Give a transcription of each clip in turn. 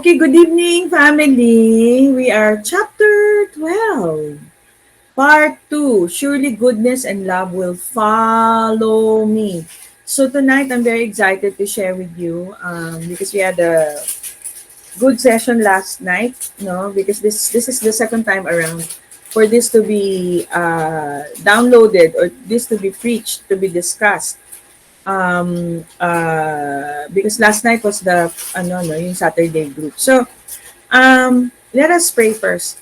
Okay, good evening, family. We are chapter 12, part 2. Surely goodness and love will follow me. So tonight, I'm very excited to share with you because we had a good session last night, no? Because this is the second time around for this to be downloaded or this to be preached, to be discussed. Because last night was the yung Saturday group. So, let us pray first.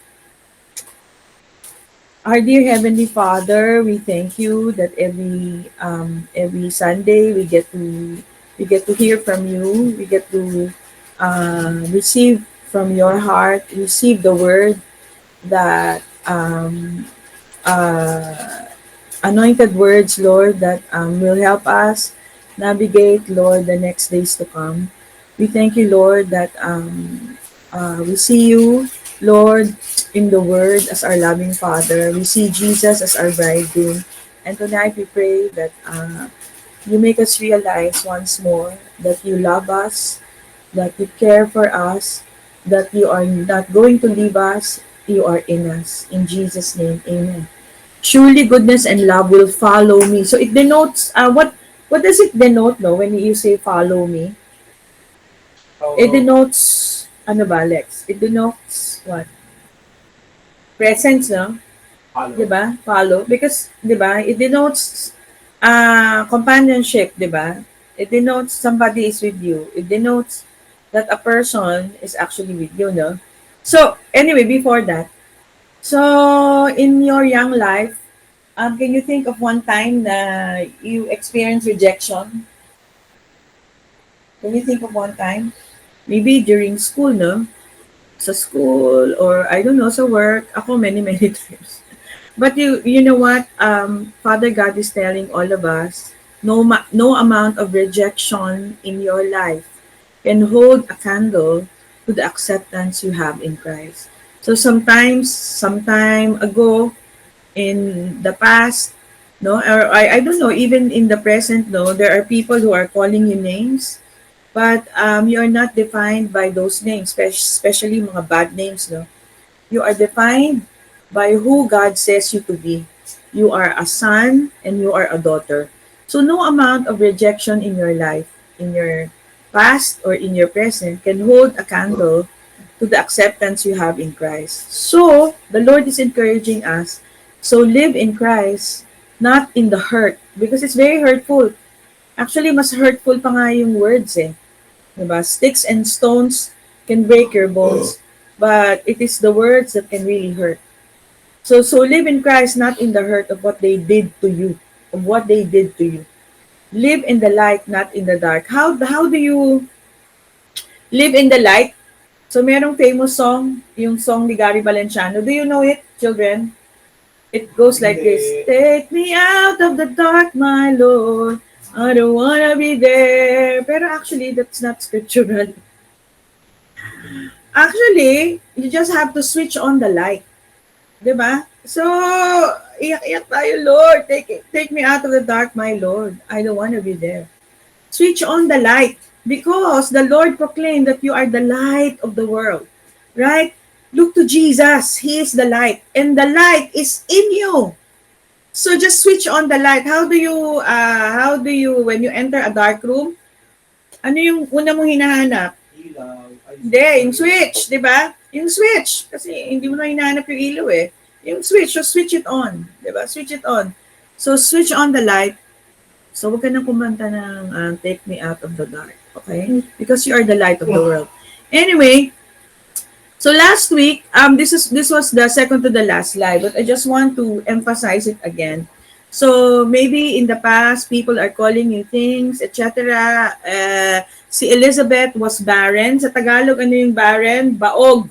Our dear Heavenly Father, we thank you that every Sunday we get to hear from you. We get to receive from your heart, receive the word that uh, anointed words, Lord, that will help us navigate, Lord, the next days to come. We thank you, Lord, that we see you, Lord, in the Word as our loving Father. We see Jesus as our bridegroom. And tonight we pray that you make us realize once more that you love us, that you care for us, that you are not going to leave us, you are in us. In Jesus' name, amen. Surely goodness and love will follow me. So it denotes what does it denote, no, when you say follow me? It denotes ano ba, Lex? It denotes what? Presence, no? 'Di ba? Follow because 'di ba? It denotes companionship, 'di ba? It denotes somebody is with you. It denotes that a person is actually with you, no? So, anyway, before that, so in your young life, can you think of one time na you experienced rejection? Can you think of one time? Maybe during school, no? Sa school or I don't know, sa work. Ako many times. But you know what? Father God is telling all of us, no amount of rejection in your life can hold a candle to the acceptance you have in Christ. So sometimes, sometime ago, in the past, no, or I don't know, even in the present, no, there are people who are calling you names, but you are not defined by those names, especially mga bad names, no. You are defined by who God says you to be. You are a son and you are a daughter. So no amount of rejection in your life, in your past or in your present, can hold a candle to the acceptance you have in Christ. So the Lord is encouraging us. So live in Christ, not in the hurt, because it's very hurtful. Actually, mas hurtful pa nga yung words eh. Diba? Sticks and stones can break your bones, but it is the words that can really hurt. So live in Christ, not in the hurt of what they did to you, of what they did to you. Live in the light, not in the dark. How do you live in the light? So merong famous song, yung song ni Gary Valenciano. Do you know it, children? It goes like this. Take me out of the dark, my Lord. I don't wanna be there. Pero actually, that's not scriptural. Actually, you just have to switch on the light. Diba? So, iyak-iyak tayo, Lord. Take me out of the dark, my Lord. I don't want to be there. Switch on the light because the Lord proclaimed that you are the light of the world. Right? Look to Jesus. He is the light. And the light is in you. So just switch on the light. How do you, when you enter a dark room, ano yung una mong hinahanap? Ilaw. Hindi, yung switch, di ba? Yung switch. Kasi hindi mo na hinahanap yung ilaw eh. Yung switch, so switch it on. Di ba? Switch it on. So switch on the light. So huwag ka nang kumanta ng Take Me Out of the Dark. Okay? Because you are the light of the world. Anyway, so last week, this was the second to the last slide, but I just want to emphasize it again. So maybe in the past, people are calling you things, etc. Si Elizabeth was barren. Sa Tagalog, ano yung barren? Baog.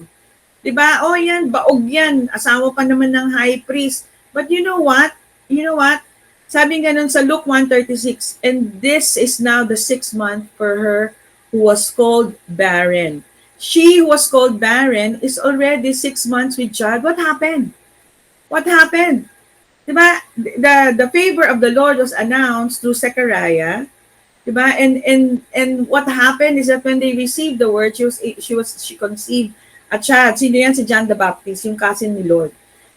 Diba? Oh, yan, baog yan. Asawa pa naman ng high priest. But you know what? You know what? Sabi nga nun sa Luke 1:36, and this is now the 6th month for her who was called barren. She who was called barren is already 6 months with child. What happened? What happened? Diba? The favor of the Lord was announced through Zechariah. Diba? And what happened is that when they received the word, she conceived a child. Sino yan? Si John the Baptist, yung cousin ni Lord.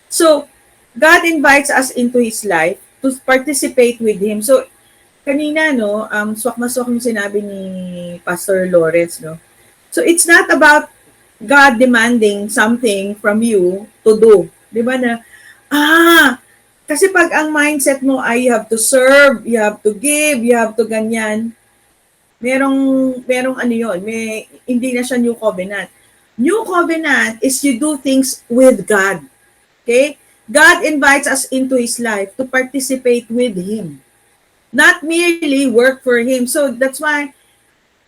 So, God invites us into His life to participate with Him. So, kanina, no, swak na swak yung sinabi ni Pastor Lawrence, no. So, it's not about God demanding something from you to do. Di ba na, kasi pag ang mindset mo ay you have to serve, you have to give, you have to ganyan, merong ano yun, hindi na siya New Covenant. New Covenant is you do things with God. Okay? God invites us into His life to participate with Him. Not merely work for Him. So that's why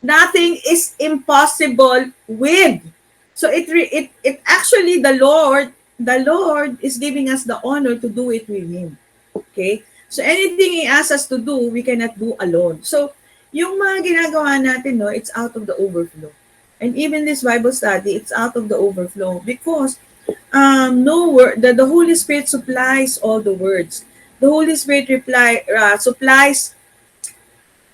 nothing is impossible with. So it actually the Lord is giving us the honor to do it with Him. Okay? So anything He asks us to do, we cannot do alone. So yung mga ginagawa natin, no, it's out of the overflow. And even this Bible study, it's out of the overflow because no word the Holy Spirit supplies all the words. The Holy Spirit supplies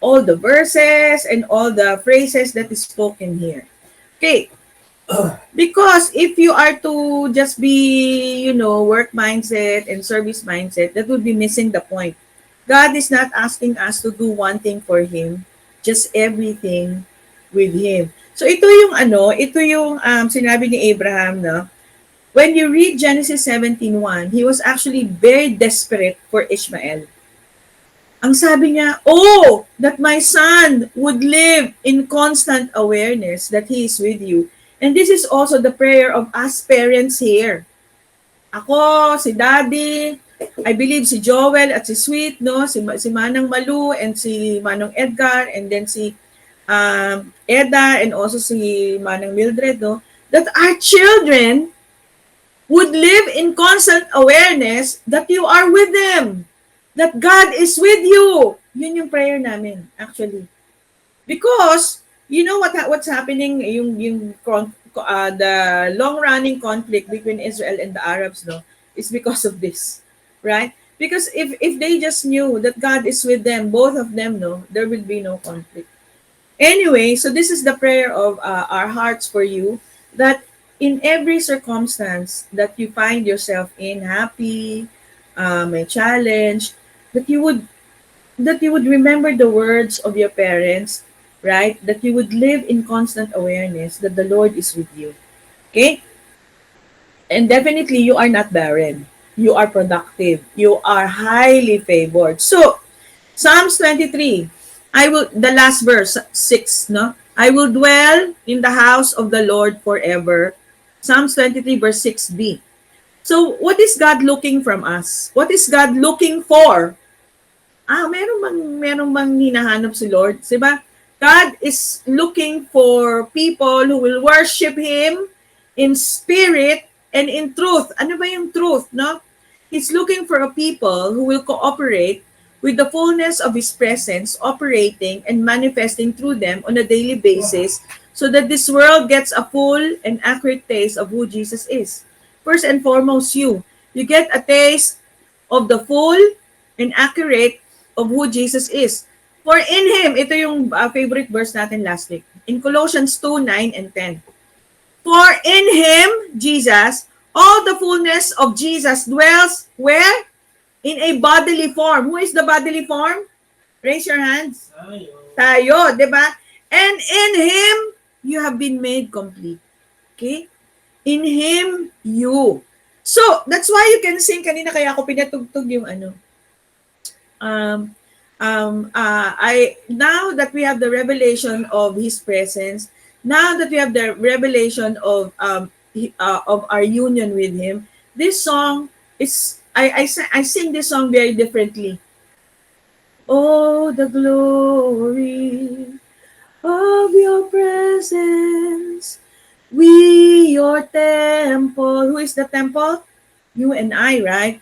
all the verses and all the phrases that is spoken here. Okay. Because if you are to just be, work mindset and service mindset, that would be missing the point. God is not asking us to do one thing for Him, just everything with Him. So ito yung sinabi ni Abraham, no? When you read Genesis 17:1, he was actually very desperate for Ishmael. Ang sabi niya, oh, that my son would live in constant awareness that he is with you. And this is also the prayer of us parents here. Ako, si Daddy, I believe si Joel at si Sweet, no? Si Manang Malu and si Manong Edgar and then si Eda and also si Manang Mildred, no? That our children would live in constant awareness that you are with them. That God is with you. Yun yung prayer namin, actually. Because, you know what's happening, the long-running conflict between Israel and the Arabs, no, is because of this, right? Because if they just knew that God is with them, both of them, no, there will be no conflict. Anyway, so this is the prayer of our hearts for you, that in every circumstance that you find yourself in, happy, may challenge, that you would remember the words of your parents, right? That you would live in constant awareness that the Lord is with you. Okay? And definitely you are not barren. You are productive. You are highly favored. So, Psalms 23, the last verse, 6, no? I will dwell in the house of the Lord forever. Psalms 23 verse 6b. So, what is God looking from us? What is God looking for? Meron bang hinahanap si Lord? Diba? God is looking for people who will worship Him in spirit and in truth. Ano ba yung truth, no? He's looking for a people who will cooperate with the fullness of His presence operating and manifesting through them on a daily basis so that this world gets a full and accurate taste of who Jesus is. First and foremost, you get a taste of the full and accurate of who Jesus is. For in Him, ito yung favorite verse natin last week, in Colossians 2:9 and 10. For in Him, Jesus, all the fullness of Jesus dwells where? In a bodily form. Who is the bodily form? Raise your hands. Tayo, di ba? And in Him, you have been made complete. Okay? In Him, you. So, that's why you can sing, kanina kaya ako pinatugtog yung now that we have the revelation of His presence, now that we have the revelation of our union with Him, this song is, I sing this song very differently. Oh, the glory of your presence, we your temple. Who is the temple? You and I, right?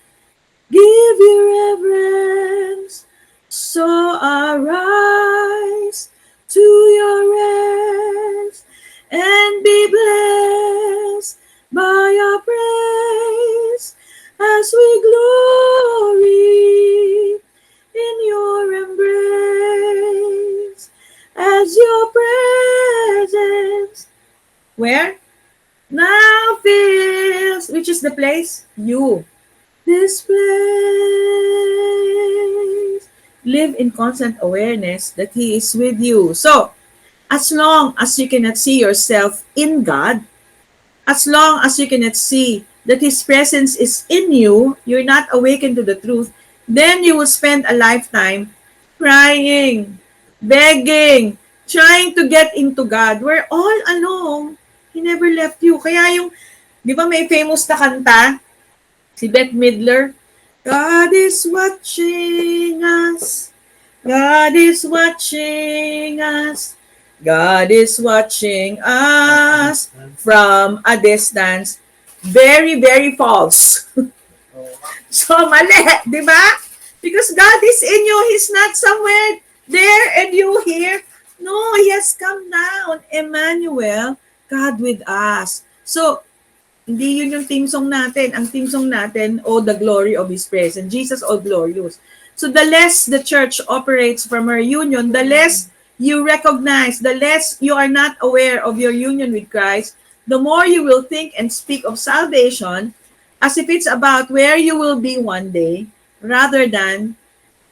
Give you reverence, so arise to your rest and be blessed by your praise as we glory in your embrace. Where? Now feels, which is the place? You. This place. Live in constant awareness that He is with you. So, as long as you cannot see yourself in God, as long as you cannot see that His presence is in you, you're not awakened to the truth, then you will spend a lifetime crying, begging, trying to get into God, where all along, He never left you. Kaya yung, di ba may famous na kanta, si Bette Midler, God is watching us. God is watching us. God is watching us from a distance. Very, very false. So, mali, di ba? Because God is in you. He's not somewhere there and you here. No, He has come down. Emmanuel, God with us. So, hindi yun yung theme song natin. Ang theme song natin, Oh, the glory of His presence. Jesus, all glorious. So the less the church operates from her union, the less you recognize, the less you are not aware of your union with Christ, the more you will think and speak of salvation as if it's about where you will be one day, rather than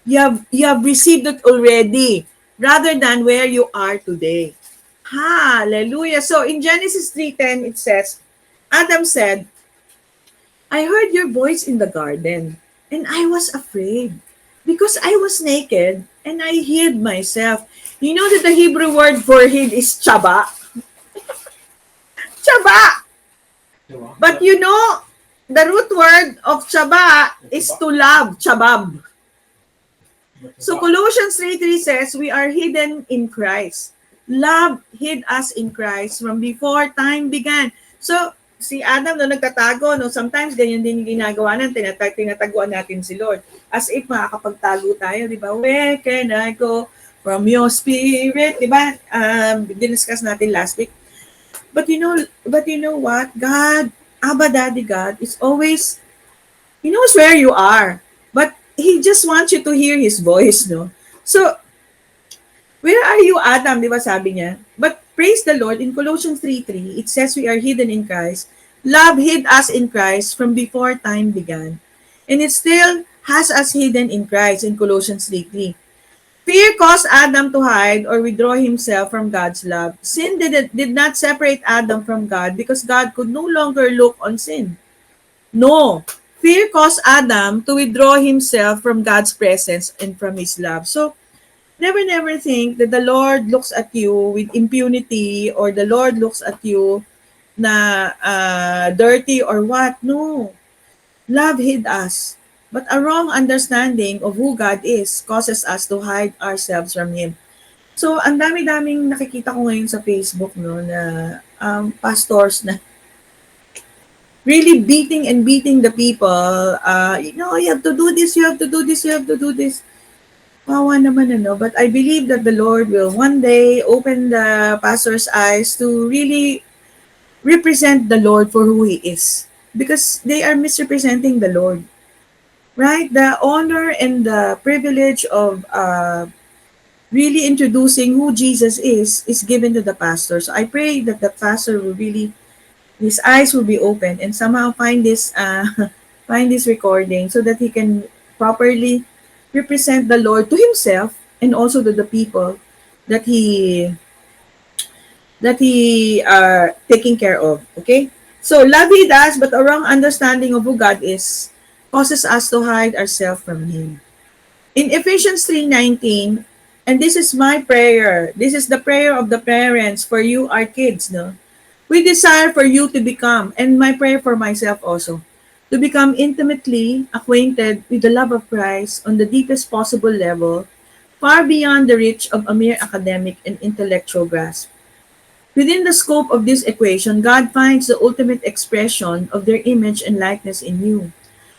you have received it already, rather than where you are today. Hallelujah. So in Genesis 3:10 it says, Adam said, I heard your voice in the garden, and I was afraid because I was naked and I hid myself. You know that the Hebrew word for hid is chaba? Chaba! But you know, the root word of chaba is to love, chabab. So Colossians 3:3 says, we are hidden in Christ. Love hid us in Christ from before time began. So, si Adam no nagtatago, no, sometimes ganyan din yung ginagawa natin, tinataguan natin si Lord. As if makakapagtago tayo, di ba? Where can I go from your spirit? Di ba? Diniscuss natin last week. But you know what? God, Abba Daddy God, is always, He knows where you are. But He just wants you to hear His voice, no? So, where are you, Adam? Di ba sabi niya? But praise the Lord, in Colossians 3:3, it says we are hidden in Christ. Love hid us in Christ from before time began. And it still has us hidden in Christ in Colossians 3:3. Fear caused Adam to hide or withdraw himself from God's love. Sin did not separate Adam from God because God could no longer look on sin. No. Fear caused Adam to withdraw himself from God's presence and from His love. So, never think that the Lord looks at you with impunity or the Lord looks at you na dirty or what. No. Love hid us. But a wrong understanding of who God is causes us to hide ourselves from Him. So, ang dami-daming nakikita ko ngayon sa Facebook, no, na pastors na really beating the people. You have to do this, you have to do this, you have to do this. Wawa naman, but I believe that the Lord will one day open the pastor's eyes to really represent the Lord for who He is. Because they are misrepresenting the Lord. Right? The honor and the privilege of really introducing who Jesus is given to the pastor. So I pray that the pastor will really, his eyes will be open and somehow find this recording so that he can properly represent the Lord to himself and also to the people that he are taking care of. Okay? So love He does, but a wrong understanding of who God is causes us to hide ourselves from Him. In Ephesians 3:19, and this is my prayer. This is the prayer of the parents for you, our kids, no? We desire for you to become, and my prayer for myself also, to become intimately acquainted with the love of Christ on the deepest possible level, far beyond the reach of a mere academic and intellectual grasp. Within the scope of this equation, God finds the ultimate expression of their image and likeness in you,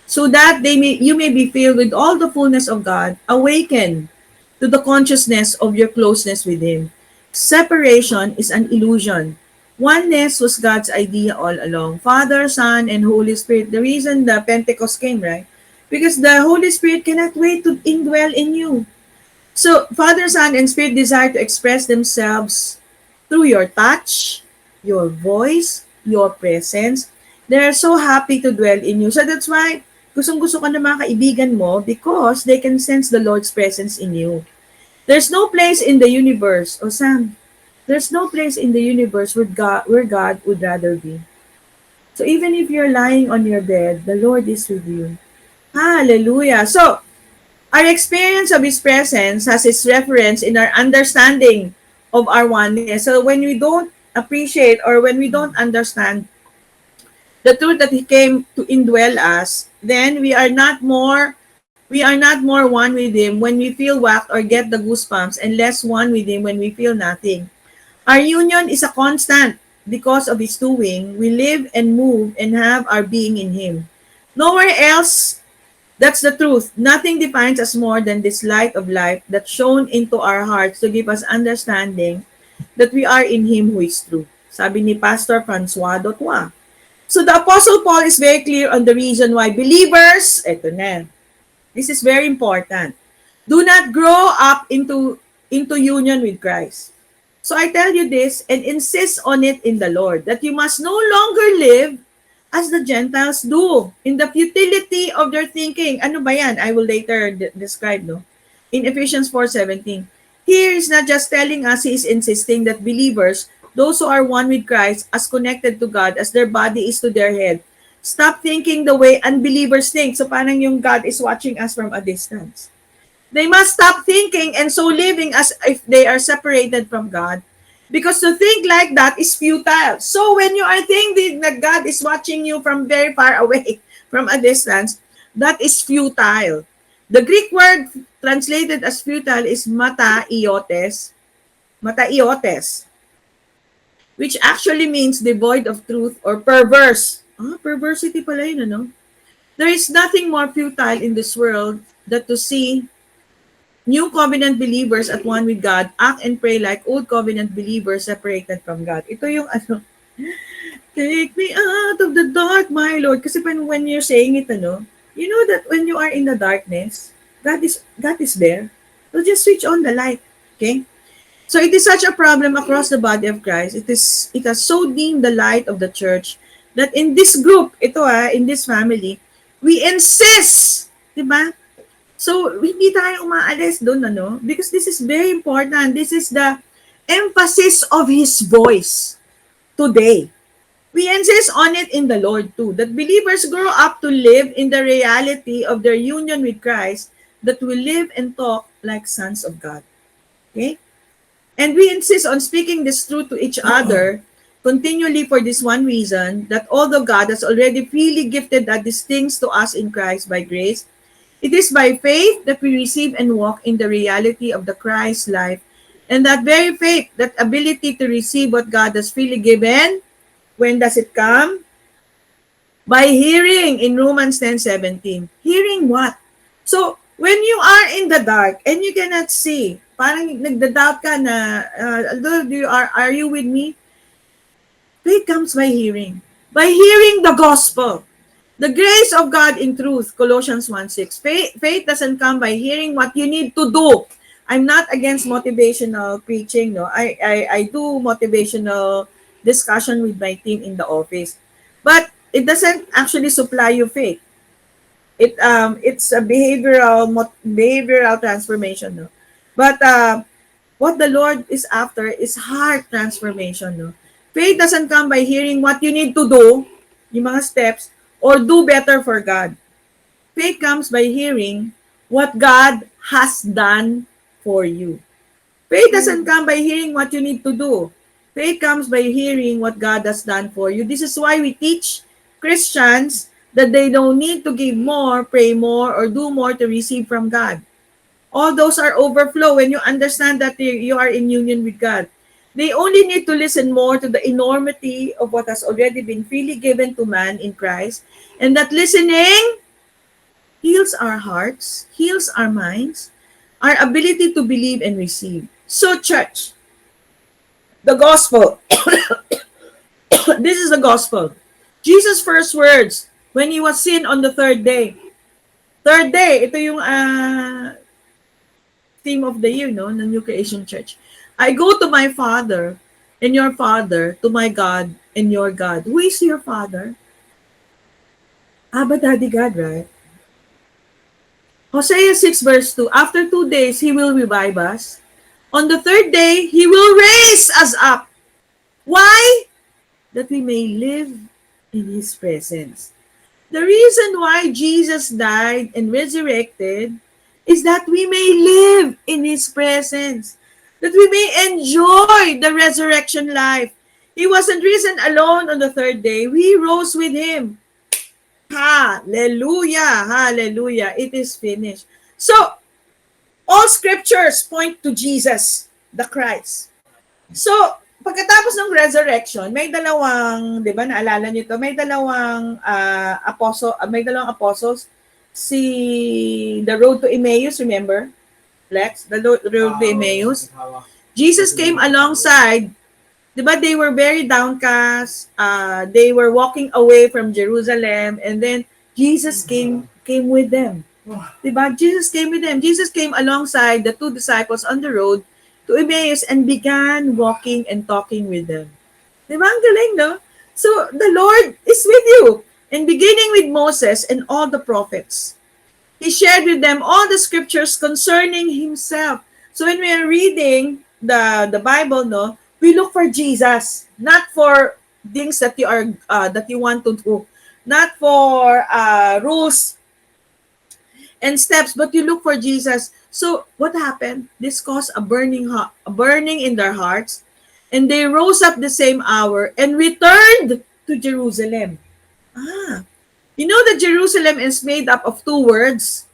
so that you may be filled with all the fullness of God, awaken to the consciousness of your closeness with Him. Separation is an illusion. Oneness was God's idea all along. Father, Son, and Holy Spirit. The reason the Pentecost came, right? Because the Holy Spirit cannot wait to indwell in you. So, Father, Son, and Spirit desire to express themselves through your touch, your voice, your presence. They're so happy to dwell in you. So that's why gustong-gusto ka ng mga kaibigan mo because they can sense the Lord's presence in you. There's no place in the universe, oh Sam, there's no place in the universe where God would rather be. So even if you're lying on your bed, the Lord is with you. Hallelujah. So our experience of His presence has its reference in our understanding of our oneness. So when we don't appreciate or when we don't understand the truth that He came to indwell us, then we are not more one with Him when we feel whacked or get the goosebumps, and less one with Him when we feel nothing. Our union is a constant because of His doing. We live and move and have our being in Him. Nowhere else. That's the truth. Nothing defines us more than this light of life that shone into our hearts to give us understanding that we are in Him who is true. Sabi ni Pastor Francois Dotwa. So the Apostle Paul is very clear on the reason why believers, eto na, this is very important, do not grow up into union with Christ. So I tell you this and insist on it in the Lord, that you must no longer live as the Gentiles do, in the futility of their thinking. Ano ba yan? I will later describe, no? In Ephesians 4:17. Here is not just telling us, he is insisting that believers, those who are one with Christ, as connected to God, as their body is to their head, stop thinking the way unbelievers think. So parang yung God is watching us from a distance. They must stop thinking and so living as if they are separated from God. Because to think like that is futile. So when you are thinking that God is watching you from very far away, from a distance, that is futile. The Greek word translated as futile is mataiotes, which actually means devoid of truth or perverse. Perversity pala yun, ano? There is nothing more futile in this world than to see new covenant believers at one with God act and pray like old covenant believers separated from God. Ito yung ano, take me out of the dark, my Lord. Kasi when you're saying it, ano, you know that when you are in the darkness, God is there. So just switch on the light. Okay? So it is such a problem across the body of Christ. It has so dimmed the light of the church that in this group, in this family, we insist, di ba? So, hindi tayo umaalis doon, ano? Because this is very important. This is the emphasis of His voice today. We insist on it in the Lord too, that believers grow up to live in the reality of their union with Christ, that we live and talk like sons of God. Okay? And we insist on speaking this truth to each other continually for this one reason, that although God has already freely gifted these things to us in Christ by grace, it is by faith that we receive and walk in the reality of the Christ life. And that very faith, that ability to receive what God has freely given, when does it come? By hearing in Romans 10:17. Hearing what? So, when you are in the dark and you cannot see, parang nagda-doubt ka na, are you with me? Faith comes by hearing. By hearing the gospel. The grace of God in truth, Colossians 1:6. Faith doesn't come by hearing what you need to do. I'm not against motivational preaching. No, I do motivational discussion with my team in the office, but it doesn't actually supply you faith. It's a behavioral transformation. No, but what the Lord is after is heart transformation. No, faith doesn't come by hearing what you need to do, yung mga steps, or do better for God. Faith comes by hearing what God has done for you. Faith doesn't come by hearing what you need to do. Faith comes by hearing what God has done for you. This is why we teach Christians that they don't need to give more, pray more, or do more to receive from God. All those are overflow when you understand that you are in union with God. They only need to listen more to the enormity of what has already been freely given to man in Christ, and that listening heals our hearts, heals our minds, our ability to believe and receive. So, church, the gospel. This is the gospel. Jesus' first words when He was seen on the third day. Third day, ito yung theme of the year, no, ng New Creation Church. I go to my Father and your father to my God and your God. Who is your father? Abba, Daddy God, right? Hosea 6 verse 2, after 2 days, He will revive us. On the third day, He will raise us up. Why? That we may live in His presence. The reason why Jesus died and resurrected is that we may live in His presence, that we may enjoy the resurrection life. He wasn't risen alone on the third day. We rose with Him. Hallelujah! Hallelujah! It is finished. So, all scriptures point to Jesus, the Christ. So, pagkatapos ng resurrection, may dalawang, 'di ba, naalala niyo 'to, may dalawang apostles, si the road to Emmaus, remember? Lex, the road to Emmaus. Jesus came alongside, 'di ba, they were very downcast. They were walking away from Jerusalem, and then Jesus came with them. 'Di ba? Jesus came with them. Jesus came alongside the two disciples on the road to Emmaus and began walking and talking with them. Di ba? Ang galing, no? So, the Lord is with you. And beginning with Moses and all the prophets, He shared with them all the scriptures concerning Himself. So, when we are reading the Bible, no, we look for Jesus, not for things that you want to do, not for rules and steps, but you look for Jesus. So what happened? This caused a burning in their hearts, and they rose up the same hour and returned to Jerusalem. You know that Jerusalem is made up of two words.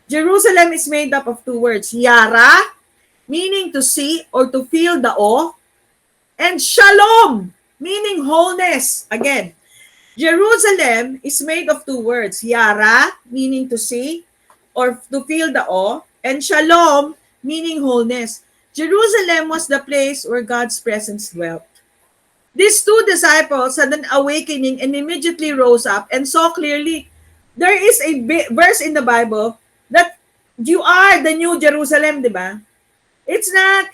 Jerusalem is made up of two words. Yara, meaning to see or to feel the awe, and Shalom, meaning wholeness. Again, Jerusalem is made of two words. Yara, meaning to see or to feel the awe, and Shalom, meaning wholeness. Jerusalem was the place where God's presence dwelt. These two disciples had an awakening and immediately rose up and saw clearly. There is a verse in the Bible that you are the new Jerusalem, di ba? It's not,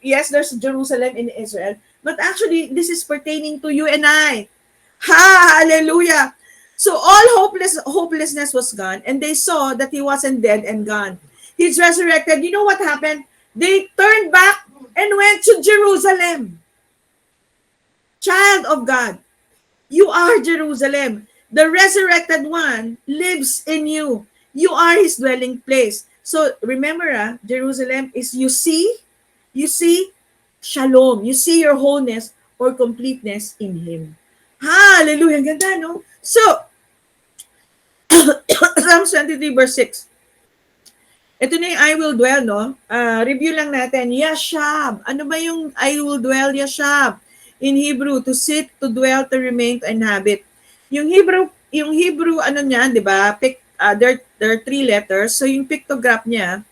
yes, there's Jerusalem in Israel, but actually, this is pertaining to you and I. Hallelujah. So all hopelessness was gone, and they saw that He wasn't dead and gone. He's resurrected. You know what happened? They turned back and went to Jerusalem. Child of God, you are Jerusalem. The resurrected one lives in you. You are His dwelling place. So remember, Jerusalem is you see Shalom. You see your wholeness or completeness in Him. Hallelujah. Ang ganda, no? So, Psalms 23 verse 6. Ito na yung I will dwell, no? Review lang natin. Yashab. Ano ba yung I will dwell, Yashab? In Hebrew, to sit, to dwell, to remain, to inhabit. Yung Hebrew, ano niya, di ba? There are 3 letters. So, yung pictograph niya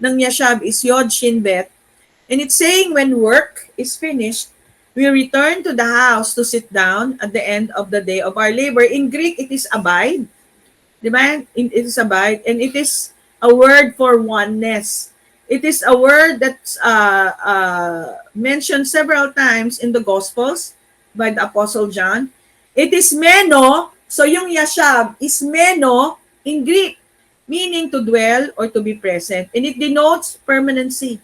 ng Yashab is Yod, Shin, Bet. And it's saying when work is finished, we return to the house to sit down at the end of the day of our labor. In Greek, it is abide. Diba? It is abide. And it is a word for oneness. It is a word that's mentioned several times in the Gospels by the Apostle John. It is meno. So yung yashab is meno in Greek, meaning to dwell or to be present. And it denotes permanency.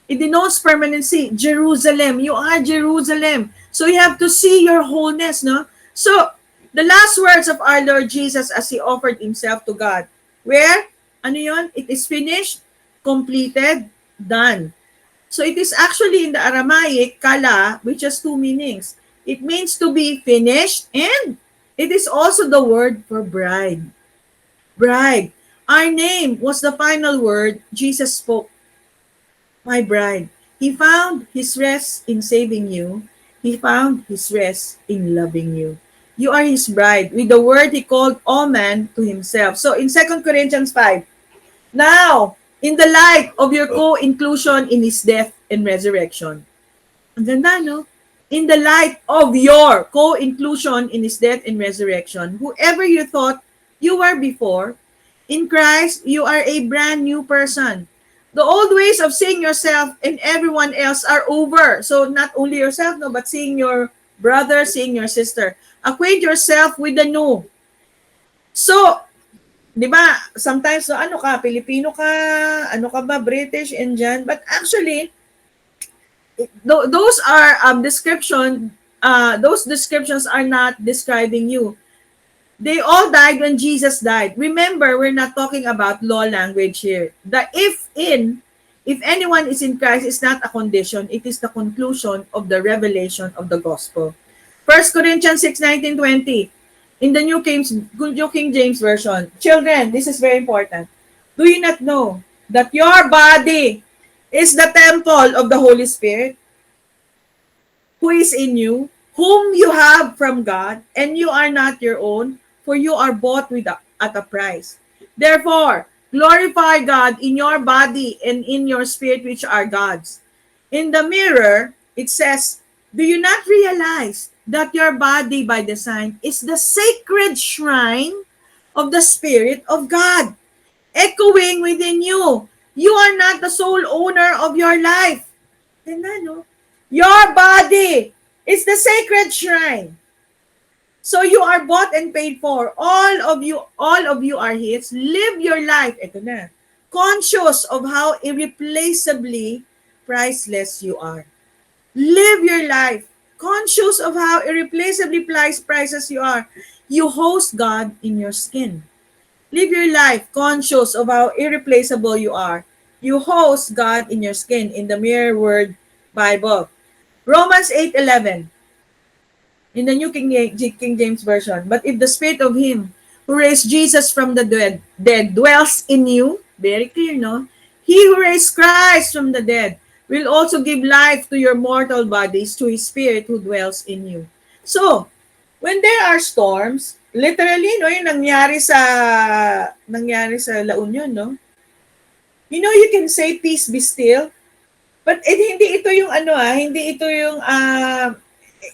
It denotes permanency. Jerusalem. You are Jerusalem. So you have to see your wholeness, no? So, the last words of our Lord Jesus as He offered Himself to God. Where? Ano yun? It is finished, completed, done. So, it is actually in the Aramaic, kala, which has 2 meanings. It means to be finished, and it is also the word for bride. Bride. Our name was the final word Jesus spoke. My bride. He found His rest in saving you. He found His rest in loving you. You are His bride. With the word, He called all men to Himself. So in 2 Corinthians 5, now, in the light of your co-inclusion in His death and resurrection. Ang ganda, no? In the light of your co-inclusion in His death and resurrection, whoever you thought you were before, in Christ, you are a brand new person. The old ways of seeing yourself and everyone else are over. So not only yourself, no, but seeing your brother, seeing your sister. Acquaint yourself with the new. So, di ba, sometimes, no, ano ka, Pilipino ka, ano ka ba, British, Indian, but actually, those are those descriptions are not describing you. They all died when Jesus died. Remember, we're not talking about law language here. The if anyone is in Christ is not a condition, it is the conclusion of the revelation of the gospel. 1 Corinthians 6:19-20 in the New King James Version. Children, this is very important. Do you not know that your body is the temple of the Holy Spirit who is in you, whom you have from God, and you are not your own, for you are bought at a price. Therefore, glorify God in your body and in your spirit, which are God's. In the mirror, it says, do you not realize that your body by design is the sacred shrine of the Spirit of God, echoing within you? You are not the sole owner of your life. No? Your body is the sacred shrine. So you are bought and paid for. All of you are His. Live your life, ito na, conscious of how irreplaceably priceless you are. Live your life conscious of how irreplaceably priceless you are. You host God in your skin. Live your life conscious of how irreplaceable you are. You host God in your skin in the Mirror Word Bible. Romans 8:11 in the New King James Version. But if the spirit of Him who raised Jesus from the dead dwells in you, very clear, no? He who raised Christ from the dead will also give life to your mortal bodies to His Spirit who dwells in you. So, when there are storms, literally, no, yung nangyari sa La Union, no? You know, you can say, peace be still. But hindi ito yung hindi ito yung,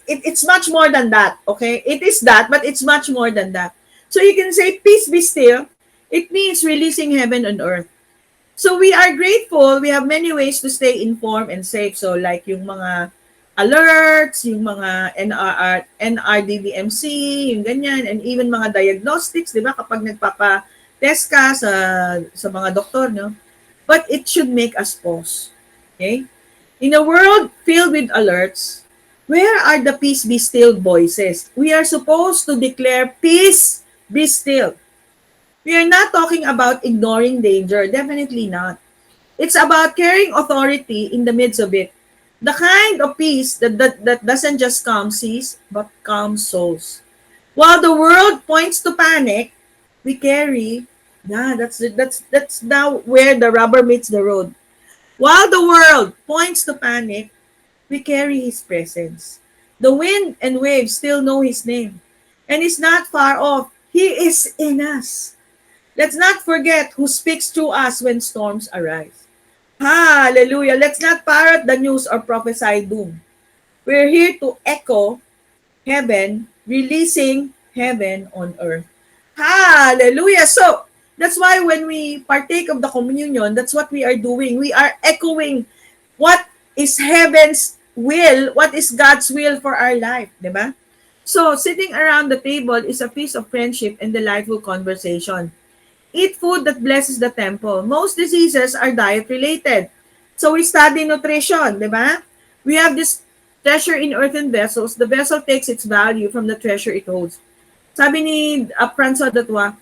it's much more than that, okay? It is that, but it's much more than that. So you can say, peace be still. It means releasing heaven on earth. So we are grateful. We have many ways to stay informed and safe. So like yung mga alerts, yung mga NRDVMC, yung ganyan, and even mga diagnostics, di ba? Kapag nagpapa-test ka sa mga doktor, no? But it should make us pause. Okay? In a world filled with alerts, where are the peace be still voices? We are supposed to declare peace be still. We are not talking about ignoring danger. Definitely not. It's about carrying authority in the midst of it. The kind of peace that doesn't just calm seas, but calms souls. While the world points to panic, we carry, that's now where the rubber meets the road. While the world points to panic, we carry His presence. The wind and waves still know His name. And He's not far off. He is in us. Let's not forget who speaks to us when storms arise. Hallelujah. Let's not parrot the news or prophesy doom. We're here to echo heaven, releasing heaven on earth. Hallelujah. So, that's why when we partake of the communion, that's what we are doing. We are echoing what is heaven's will, what is God's will for our life, di ba? So, sitting around the table is a feast of friendship and delightful conversation. Eat food that blesses the temple. Most diseases are diet-related. So, we study nutrition, di ba? We have this treasure in earthen vessels. The vessel takes its value from the treasure it holds. Sabi ni Francois Datwa,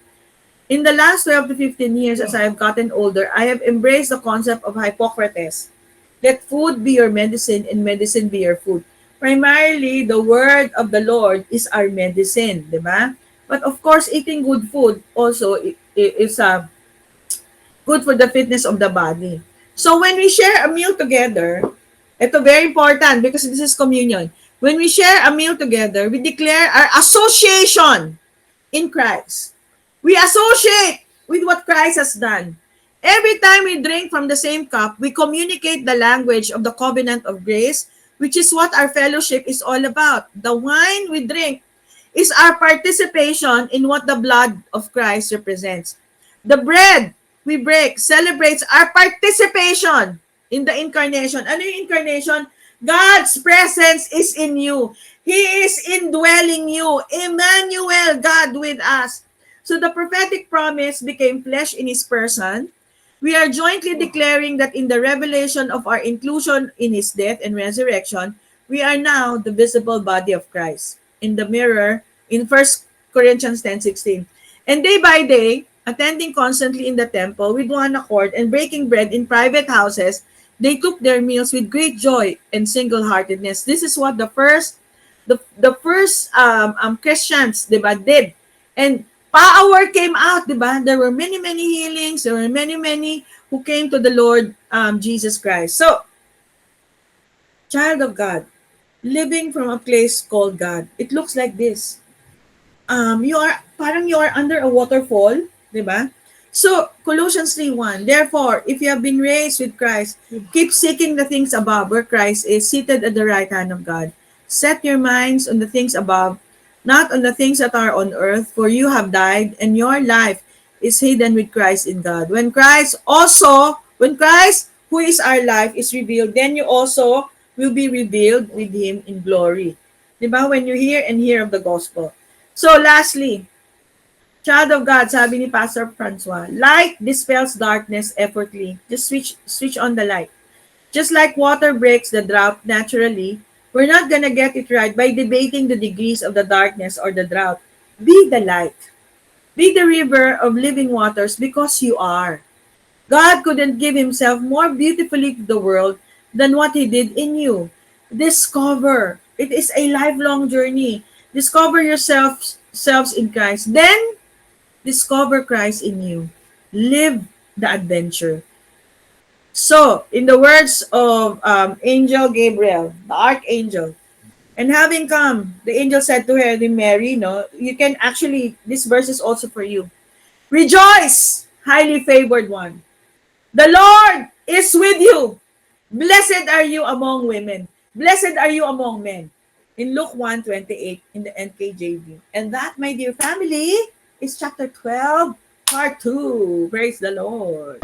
in the last 12 to 15 years as I have gotten older, I have embraced the concept of Hippocrates. Let food be your medicine and medicine be your food. Primarily, the word of the Lord is our medicine, di ba? But of course, eating good food also is good for the fitness of the body. So when we share a meal together, ito very important because this is communion. When we share a meal together, we declare our association in Christ. We associate with what Christ has done. Every time we drink from the same cup, we communicate the language of the covenant of grace, which is what our fellowship is all about. The wine we drink is our participation in what the blood of Christ represents. The bread we we break celebrates our participation in the incarnation. Ano yung incarnation? God's presence is in you. He is indwelling you. Emmanuel, God with us. So the prophetic promise became flesh in his person. We are jointly declaring that in the revelation of our inclusion in his death and resurrection, we are now the visible body of Christ. In the mirror, in 1 Corinthians 10:16. And day by day, attending constantly in the temple with one accord and breaking bread in private houses, they took their meals with great joy and single-heartedness. This is what the first Christians, diba, did. And power came out, diba? There were many, many healings. There were many, many who came to the Lord Jesus Christ. So, child of God, living from a place called God, it looks like this. You are under a waterfall, di ba? So, Colossians 3:1, therefore, if you have been raised with Christ, keep seeking the things above where Christ is seated at the right hand of God. Set your minds on the things above, not on the things that are on earth, for you have died, and your life is hidden with Christ in God. When Christ, who is our life, is revealed, then you also will be revealed with Him in glory. Di ba? When you hear and hear of the gospel. So lastly, child of God, sabi ni Pastor Francois, light dispels darkness effortlessly. Just switch on the light. Just like water breaks the drought naturally, we're not gonna get it right by debating the degrees of the darkness or the drought. Be the light. Be the river of living waters because you are. God couldn't give himself more beautifully to the world than what he did in you. Discover. It is a lifelong journey. Discover yourselves in Christ. Then discover Christ in you. Live the adventure. So, in the words of Angel Gabriel, the archangel, and having come, the angel said to her, Mary, no, you can actually, this verse is also for you. Rejoice, highly favored one. The Lord is with you. Blessed are you among women. Blessed are you among men. In Luke 1:28 in the NKJV. And that, my dear family, is chapter 12, part 2. Praise the Lord.